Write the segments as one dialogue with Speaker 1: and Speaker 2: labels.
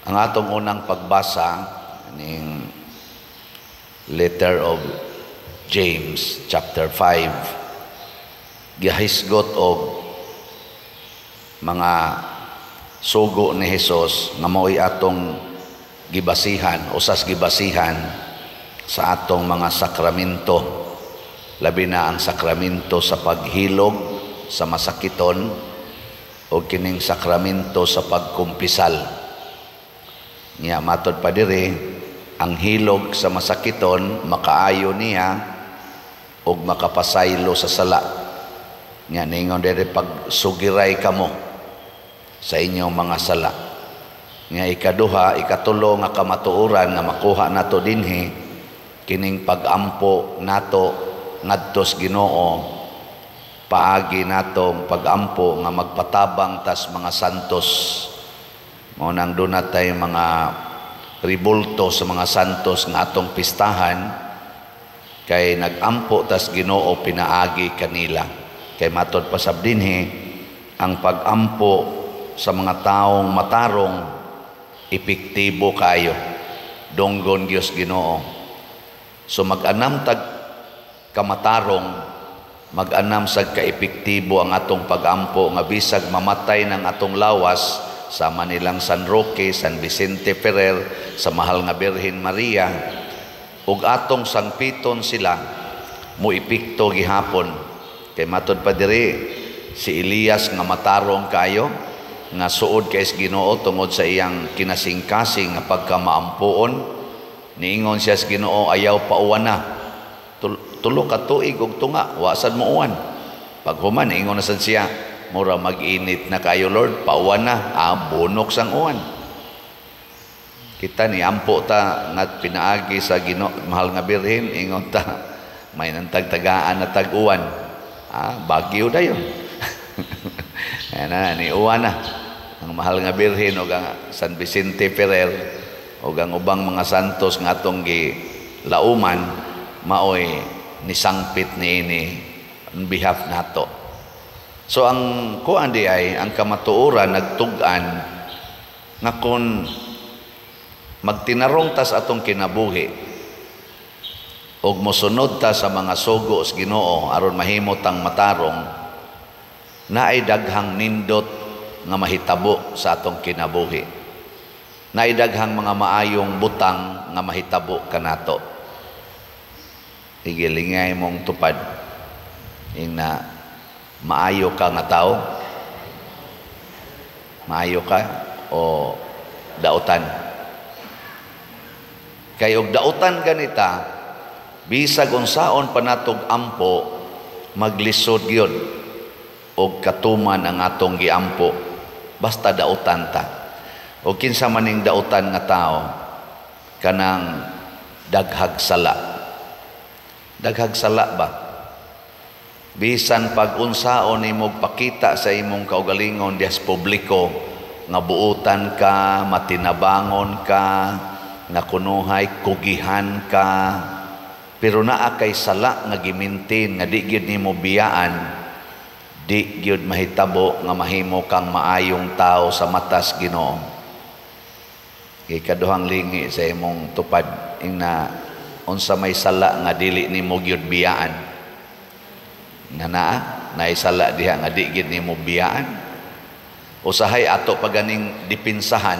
Speaker 1: Ang atong unang pagbasa ning letter of James chapter 5 gihisgot og mga sugo ni Hesus nga mao'y atong gibasihan, usas gibasihan sa atong mga sakramento, labi na ang sakramento sa paghilog sa masakiton o kining sakramento sa pagkumpisal. Niya matod pa diri, ang hilog sa masakiton makaayo niya og makapasaylo sa sala. Niya ningon diri pag sugiray kamo sa inyong mga sala. Niya ikaduha, ikatulo nga kamatuoran nga makuha nato dinhi kining pag-ampo nato ngadtos Ginoo, paagi natong pag-ampo nga magpatabang tas mga santos. Mao nang dunay mga ribulto sa mga santos nga atong pistahan, kay nag-ampo tas Ginoo pinaagi kanila. Kay matod pa sab dinhi, ang pag-ampo sa mga taong matarong epektibo kayo, donggon Dios Ginoo. So mag-anam tag kamatarong, mag-anam sad ka-epektibo ang atong pag-ampo nga bisag mamatay ng atong lawas sa Manilang San Roque, San Vicente Ferrer, sa Mahal nga Birhen Maria, ug atong sangpiton sila mo ipikto gihapon. Kay matod pa diri si Elias nga matarong kayo nga suod kay Ginoo tungod sa iyang kinasingkasing nga pagkamaampuon, niingon siya sa Ginoo, ayaw pauwan na, tulo ka tuig og tunga, wasad mo uwan. Pag human ingon na sad siya, mura mag-init na kayo Lord, pauwan na, bunok sang uwan. Kita ni ampo ta nga pinaagi sa Mahal nga Birhen, ingon ta may nantagtagaan na tag-uwan. Bagyo dayon. Ayan na, ni uwan na. Ang Mahal nga Birhen o ang San Vicente Ferrer o ang ubang mga santos nga atong gilauman, maoy nisangpit niini on behalf nato. So ang kuan di ay ang kamatuoran nagtug-an nga kun magtinarong ta sa atong kinabuhi ug mosunod ta sa mga sugo sa Ginoo aron mahimo tang matarong, naay daghang nindot nga mahitabo sa atong kinabuhi. Naay daghang mga maayong butang nga mahitabo kanato. Igilingay mong tupad ina maayo ka nga tao? Maayo ka o dautan? Kay og dautan ganita, bisag unsaon pa natog ampo, maglisod gyud og katuman ang atong giampo, basta dautan ta. O kinsa maning dautan nga tao, kanang daghag sala. Daghag sala ba? Bisan pag unsaon imong pakita sa imong kaugalingon dias publiko nga buutan ka, matinabangon ka, nga kunuhay kugihan ka, pero naa kay sala nga gimintin nga di gyud nimo biyaan, di gyud mahitabo nga mahimo kang maayong tao sa matas Ginoo. Ikaduhang lingi sa imong tupad ing unsa may sala nga dili nimo gyud biyaan. Naisala diha nga di gid nimo biyaan. Usahay ato paganing dipinsahan,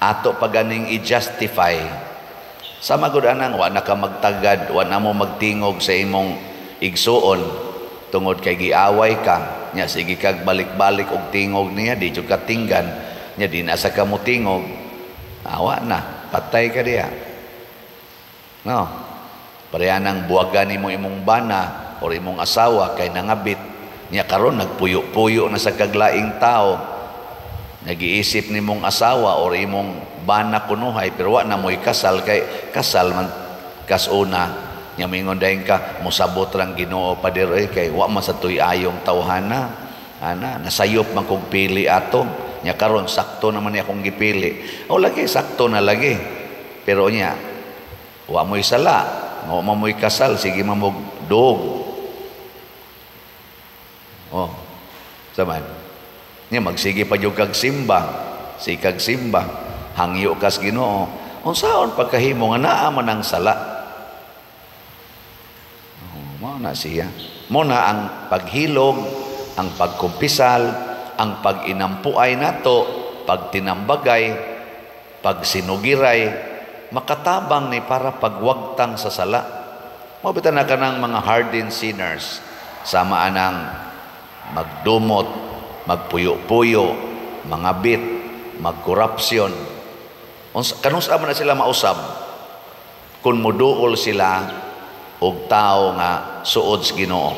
Speaker 1: ato paganing i-justify. Sa magud anang wa na ka magtagad, wa na mo magtingog sa imong igsuon tungod kay giaway ka. Nya sige kag balik-balik og tingog niya, di jud ka tinggan. Nya di na sa ka mo tingog. Awa na, patay ka diha. No. Pareha nang buwagan nimo imong bana o imong asawa kay nangabit niya karon nagpuyo-puyo na sa kaglaing tao, nag-iisip nimong asawa o imong bana kunuhay pero wa na mo'y kasal kay kasal man kasuna niya mingon dayon ka mosabot rang Ginoo pa diri kay wa man sa tuy ayong tawhana nasayop man kog pili ato niya karon sakto naman niya akong gipili o lagi sakto na lagi pero niya wa mo'y sala wa mo'y kasal sige mamog dog. Oh, saman. Niya magsige pa yung kag simba. Si kag simba. hangyo kas Ginoo. Unsaon pagkahimo nga naa man ang sala? Mao na siya. Mo na ang paghilog, ang pagkumpisal, ang pag-inampuay nato, pagtinambagay, pagsinugiray, makatabang ni para pagwagtang sa sala. Mabitan na ka ng mga hardened sinners, sama anang magdumot, magpuyo-puyo, mangabit, magkorupsyon. Kanus man na sila mausab kung muduol sila og tao nga suod sa Ginoo.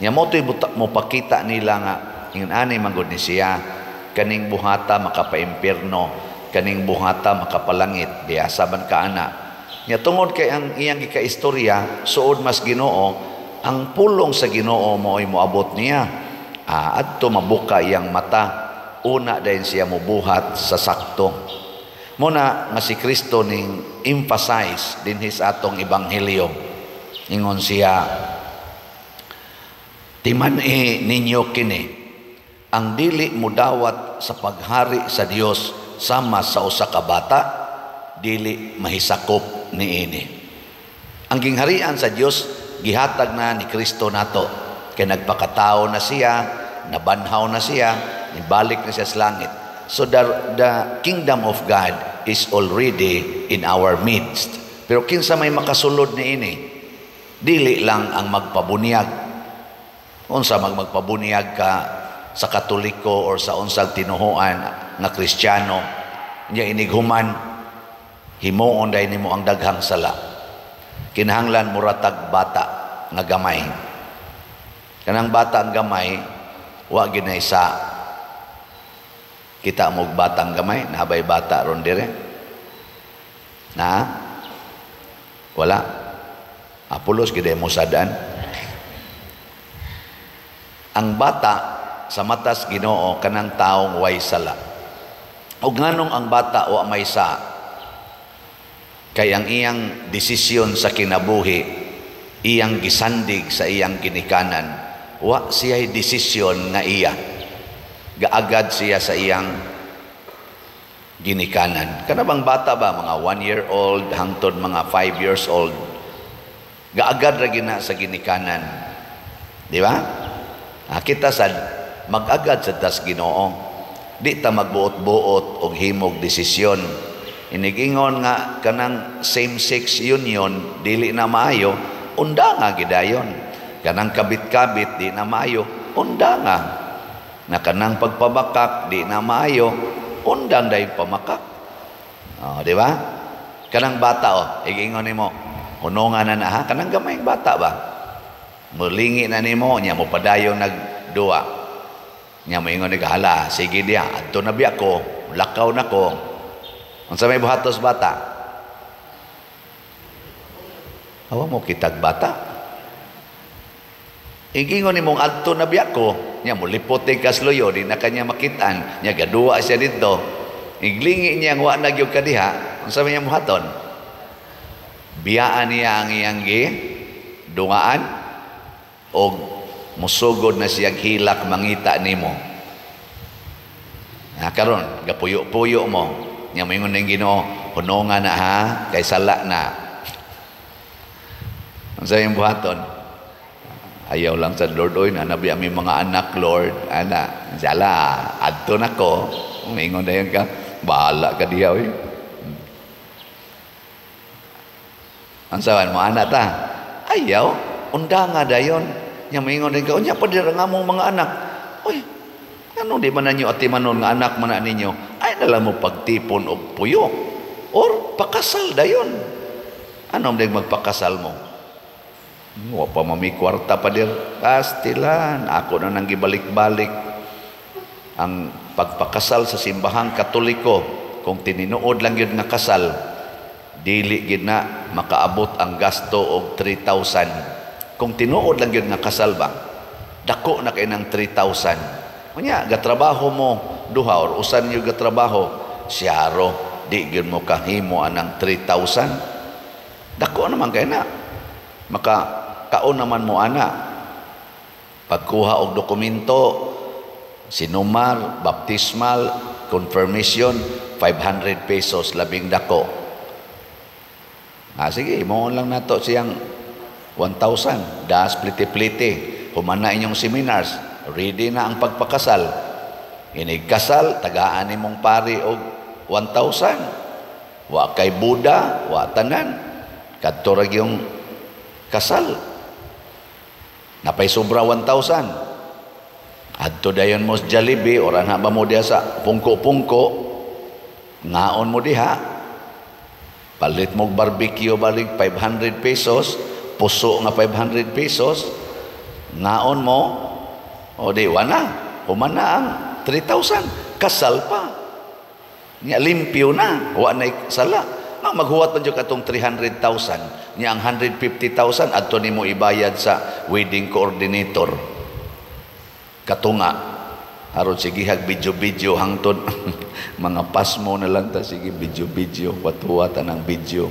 Speaker 1: Nya mo to'y mo pakita nila nga ingin ani manggod ni siya, kaning buhata makapaimpierno, kaning buhata makapalangit, biyasa man ka ana. Nya tungod kay ang iyang gikaistorya suod mas Ginoo, ang pulong sa Ginoo mo ay moabot niya. Adto mabuka iyang mata, una dayon siya mobuhat sa sakto. Muna nga si Kristo ning emphasize dinhi sa atong ebanghelyo. Ingon siya, timan-i ninyo kini, ang dili mudawat sa paghari sa Dios sama sa usa ka bata, dili mahisakop niini. Ang gingharian sa Dios gihatag na ni Kristo nato, kay nagpakatao na siya, nabanhaw na siya, nibalik na siya sa langit. So the kingdom of God is already in our midst. Pero kinsa may makasulod niini, dili lang ang magpabunyag. Unsa magpabunyag ka sa Katoliko or sa unsang tinuhuan nga Kristiyano, nya inighuman himuon day nimo ang daghang sala. Kinahanglan muratag bata nga gamay. Kanang bata ang gamay, wa ginay sa kita mo batang gamay, nabay bata ron dire. Na? Wala. Apulos giday mo sadan. Ang bata sa matas Ginoo kanang taong way sala. Ug nganong ang bata o may sa kay ang iyang desisyon sa kinabuhi, iyang gisandig sa iyang ginikanan, wa siya'y desisyon nga iya. Gaagad siya sa iyang ginikanan. Kanabang bata ba, mga 1-year-old hangtod mga 5 years old, gaagad ra gina sa ginikanan. Di ba? Kita sad magagad sa tas Ginoo. Di ta magbuot-buot og himog desisyon. Inigingon nga kanang same-sex union dili na maayo, unda nga gidayon. Kanang kabit-kabit di na maayo, unda nga. Na kanang pagpabakak di na maayo, undang dahil pamakak. Di ba? Kanang bata igingon nimo, hunongan na ha, kanang gamayng bata ba? Mulingi na nimo, nya mo padayong nagduwa. Nya mo ingon hala, sige diya, adto na biya ko, lakaw na ko. Unsa may buhatos bata? Awa mo kitag bata. Igingon ni mong adto na biya ko, nya mulipot ni kasloyo, di na kanya makitaan, nya gaduwa siya dito. Iglingi niya ang wa na gyud kadiha, unsa may muhaton? Biyaan niya ang iyang dungaan og musugod na siyang hilak mangita nimo. Karon gapuyo-puyo mo, nya moingon ning Ginoo, hunongan na ha, kay sala na. Unsa may buhaton? Ayaw lang sa Lord, oy, nanabi ang mga anak, Lord. Ana, sala, adto na ko. Umingon na yan ka, bahala ka diya, oy. Ang sawan mo, anak ta? Ayaw, unda nga dayon. Nya maingon din ka, unya pa dira nga mong mga anak. Oy, ano di man ninyo atimanon nga anak man ninyo? Ay nalang mo pagtipon og puyo. Or pakasal dayon. Ano din magpakasal mo? Wa pa mami kwarta pa dir. Pastilan, ako na nang gibalik-balik. Ang pagpakasal sa simbahang Katoliko, kung tininuod lang yun nga kasal, dili gid na makaabot ang gasto og 3,000. Kung tinuod lang yun nga kasal ba, dako na kay ng 3,000. Unya, gatrabaho mo duha or usan niyo gatrabaho, siyaro, di gyud mo kahimo anang 3,000. Dako naman kay na. Kaon naman mo ana. Pagkuha og dokumento, sinumar, baptismal, confirmation, 500 pesos, labing dako. Sige, mo lang nato siyang 1,000. Das pliti-pliti. Humana inyong seminars. Ready na ang pagpakasal. Inigkasal, tagaan imong pari og 1,000. Wa kay Buda, wa tanan. Kadto ra yung kasal. Napay sobra 1,000. Adto dayon mo sa Jollibee, oran ha ba mo diha sa pungko-pungko, ngaon mo diha, palit mo barbecue balik 500 pesos, puso nga 500 pesos, ngaon mo, o di, wana, humana ang 3,000, kasal pa. Niya, limpyo na, wala sala. Nga maghuwat pa dyan katong 300,000, niya ang 150,000, adto ni mo ibayad sa wedding coordinator. Katunga, aron sige hag video-video hangtod, mga pasmo na lang ta, sige video-video, watuwatan ang video.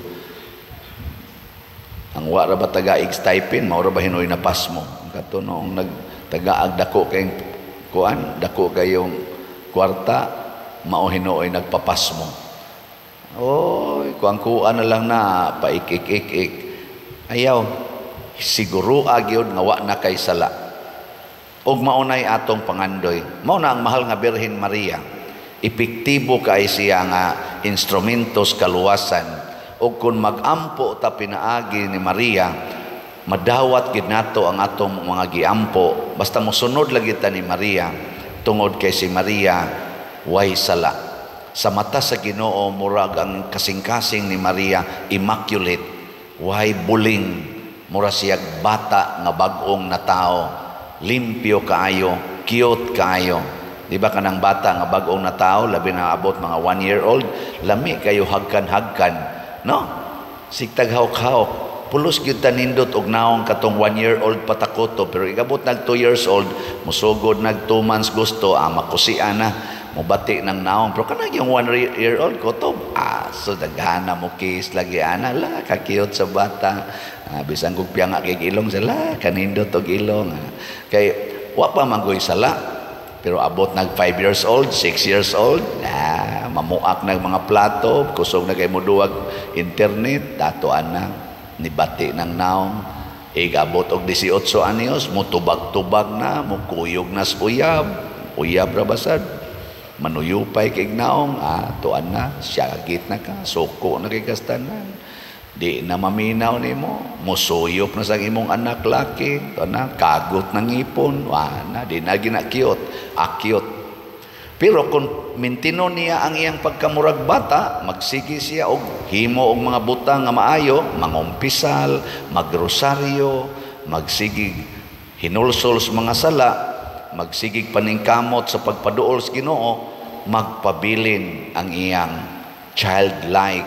Speaker 1: Ang wara ba taga-ig stipend, maura ba hinoy na pasmo? Kato noong nagtagaag dako kayong kuan, dako kayong kwarta, mao hinoy nagpapasmo. Oy, kuan na lang na, paikik-ik-ik. Ayaw, siguro agyod nga wa na kay sala. Og maunay atong pangandoy. Mao na ang mahal nga Birhen Maria. Epektibo kay siya nga instrumentos kaluwasan. Og kung magampo ta pinaagi ni Maria, madawat gid nato ang atong mga giampo. Basta mosunod lagi ta ni Maria, tungod kay si Maria way sala. Sa mata sa Ginoo murag ang kasing-kasing ni Maria immaculate, way buling, mura siyag bata nga bag-ong na tao. Limpyo kaayo, cute kaayo. Di ba kanang bata nga bag-ong na tao, labi na abot mga 1-year-old, lami kayo hagkan-hagkan, no? Sigtag hawk-hawk. Pulos gyud ta nindot og naong katong 1-year-old patakoto, pero igabot nag 2 years old, musugod nag 2 months gusto, makusian na, mubati ng naong. Pero kanang yung 1-year-old kotob, so daghana mo kiss lagi ana, la ka-cute sa bata. Bisan kong piyanga kay ilong sila, kanindot og ilong. Kay wa pa manggoy sala, pero abot nag 5 years old, 6 years old, mamuak nag mga plato, kusog na kay muduwag internet, datoan na, nibati ng naong. Igabot og 18 anyos, mutubag-tubag na, mukuyog na sa uyab ra basad. Manuyupay kay naong, tuan na, syagit na ka, suko na kay kastanan. Di na maminaw nimo, musuyop na sa imong anak laki, na kagot ng ipon, na di na ginakyot, akyot. Pero kung mintino niya ang iyang pagkamurag bata, magsigi siya og himo og mga butang nga maayo, mangumpisal, magrosaryo, magsigig hinulsol sa mga sala, magsigig paningkamot sa pagpaduol sa Ginoo, magpabilin ang iyang childlike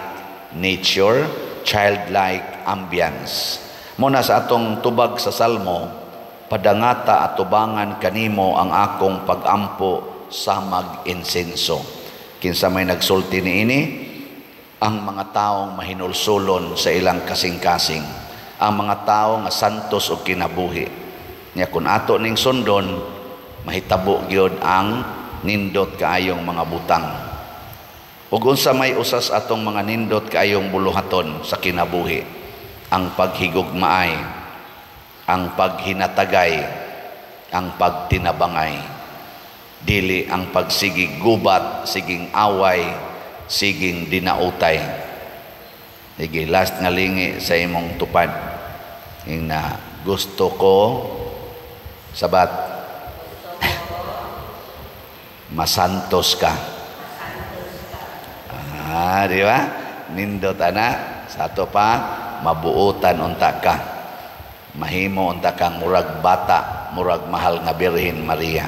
Speaker 1: nature, childlike ambience. Muna sa atong tubag sa Salmo, padangata at tubangan kanimo ang akong pagampo sa mag-insenso. Kinsa may nagsulti niini, ang mga taong mahinulsulon sa ilang kasing-kasing, ang mga taong nga santos o kinabuhi. Nya kun ato ning sundon, mahitabo gyud ang nindot kaayong mga butang. Ug unsa may usas atong mga nindot kaayong buluhaton sa kinabuhi, ang paghigugmaay, ang paghinatagay, ang pagtinabangay, dili ang pagsigig gubat, siging away, siging dinautay. Sige, last nga lingi sa imong tupad. Yung na gusto ko sabat masantos ka. Di ba? Nindot ana, sa ato pa, mabuutan unta ka. Mahimo unta kang murag bata, murag mahal nga Birhen Maria.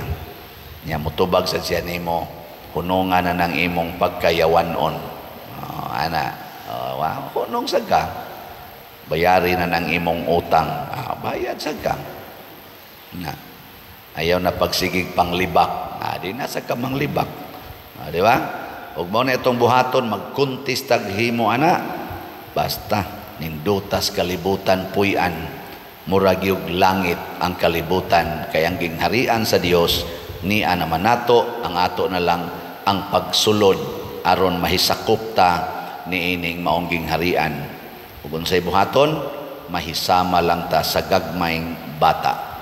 Speaker 1: Nya mutubag sa siya nimo, hunungan na ng imong pagkayawanon. Wow, hunong sa ka. Bayari na ng imong utang. Bayad sa ka. Ayaw na pagsigig panglibak. Di na sa ka manglibak. Di ba? Ug mao na itong buhaton, magkuntis taghimo ana, basta nindutas kalibutan puy-an, murag yung langit ang kalibutan, kay ang gingharian sa Dios ni naman nato, ang ato na lang ang pagsulod aron mahisakop ta niining maongging harian. Ug unsay buhaton, mahisama lang ta sa gagmayng bata.